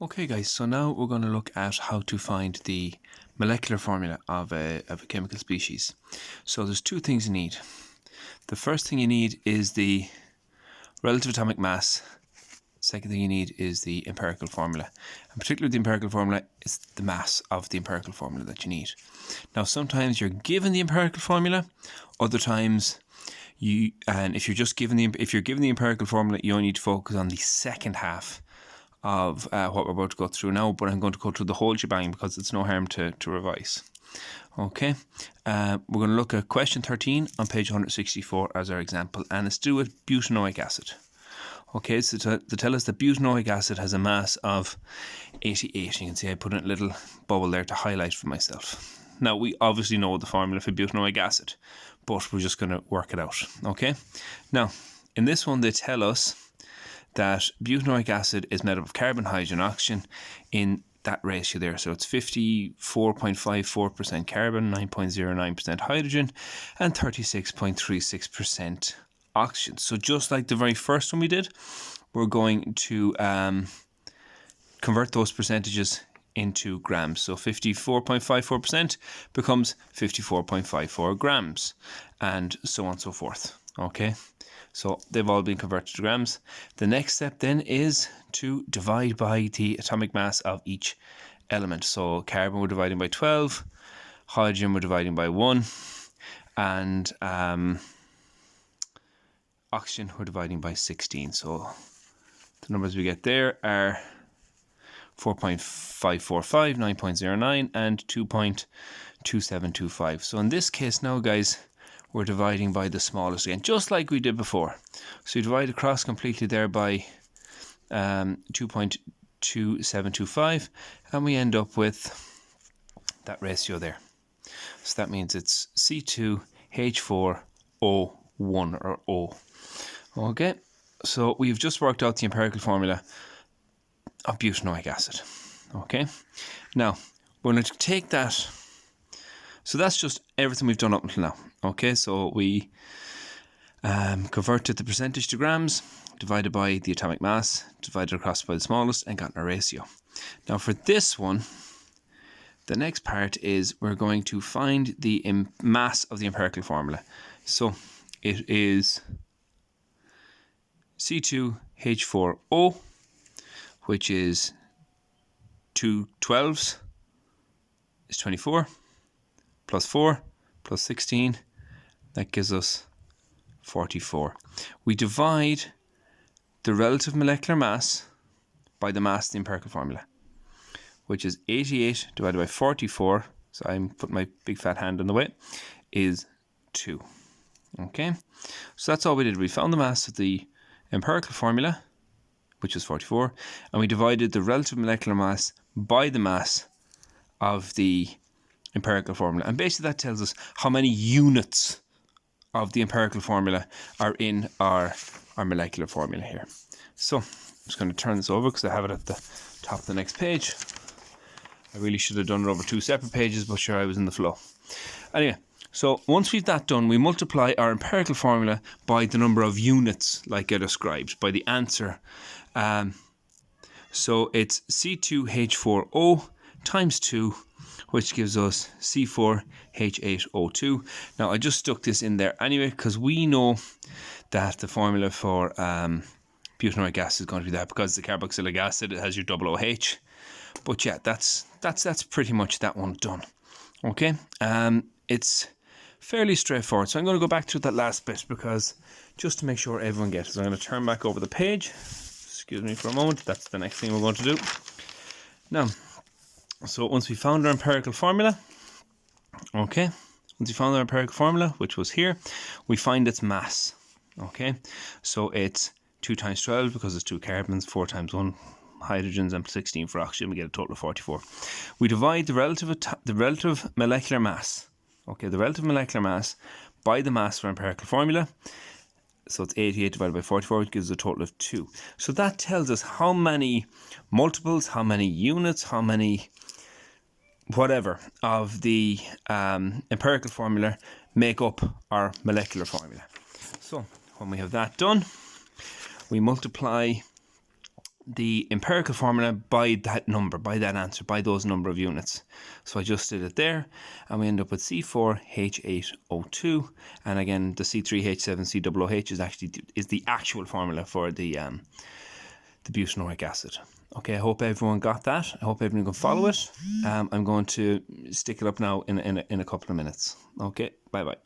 Okay guys, so now we're going to look at how to find the molecular formula of a chemical species. So there's two things you need. The first thing you need is the relative atomic mass. Second thing you need is the empirical formula. And particularly the empirical formula is the mass of the empirical formula that you need. Now sometimes you're given the empirical formula, other times if you're given the empirical formula, you only need to focus on the second half of what we're about to go through now, but I'm going to go through the whole shebang because it's no harm to revise. Okay, we're going to look at question 13 on page 164 as our example, and it's to do with butanoic acid. Okay, so to tell us that butanoic acid has a mass of 88. You can see I put in a little bubble there to highlight for myself. Now, we obviously know the formula for butanoic acid, but we're just going to work it out. Okay, now in this one they tell us that butanoic acid is made up of carbon, hydrogen, oxygen in that ratio there. So it's 54.54% carbon, 9.09% hydrogen, and 36.36% oxygen. So just like the very first one we did, we're going to convert those percentages into grams. So 54.54% becomes 54.54 grams, and so on and so forth. Okay. So they've all been converted to grams. The next step then is to divide by the atomic mass of each element. So carbon we're dividing by 12, hydrogen we're dividing by 1, and oxygen we're dividing by 16. So the numbers we get there are 4.545, 9.09, and 2.2725. So in this case now, guys, we're dividing by the smallest again, just like we did before. So you divide across completely there by 2.2725, and we end up with that ratio there. So that means it's C2H4O1, or O. Okay, so we've just worked out the empirical formula of butanoic acid. Okay, now we're going to take that. So that's just everything we've done up until now. Okay, so we converted the percentage to grams, divided by the atomic mass, divided across by the smallest, and gotten a ratio. Now for this one, the next part is we're going to find the mass of the empirical formula. So it is C2H4O, which is 2 12s is 24, plus 4 plus 16, that gives us 44. We divide the relative molecular mass by the mass of the empirical formula, which is 88 divided by 44, so I'm putting my big fat hand in the way, is 2. Okay, so that's all we did. We found the mass of the empirical formula, which is 44, and we divided the relative molecular mass by the mass of the empirical formula. And basically that tells us how many units of the empirical formula are in our molecular formula here. So I'm just going to turn this over because I have it at the top of the next page. I really should have done it over two separate pages, but sure, I was in the flow. Anyway, so once we've that done, we multiply our empirical formula by the number of units like I described, by the answer. So it's C2H4O times 2, which gives us C4H8O2. Now I just stuck this in there anyway because we know that the formula for butanoic acid is going to be that, because the carboxylic acid, it has your double OH. But yeah, that's pretty much that one done. Okay, it's fairly straightforward. So I'm going to go back to that last bit because just to make sure everyone gets it. So I'm going to turn back over the page. Excuse me for a moment. That's the next thing we're going to do. Now, so once we found our empirical formula, okay, which was here, we find its mass. Okay, so it's 2 times 12 because it's 2 carbons, 4 times 1 hydrogens, and 16 for oxygen. We get a total of 44. We divide the relative molecular mass. Okay, the relative molecular mass by the mass for empirical formula. So it's 88 divided by 44, which gives a total of 2. So that tells us how many multiples, how many units, how many whatever of the empirical formula make up our molecular formula. So when we have that done, we multiply the empirical formula by that number, by that answer, by those number of units. So I just did it there, and we end up with C4H8O2, and again the C3H7COOH is the actual formula for the butanoic acid. Okay, I hope everyone got that. I hope everyone can follow it. I'm going to stick it up now in a couple of minutes. Okay, bye bye.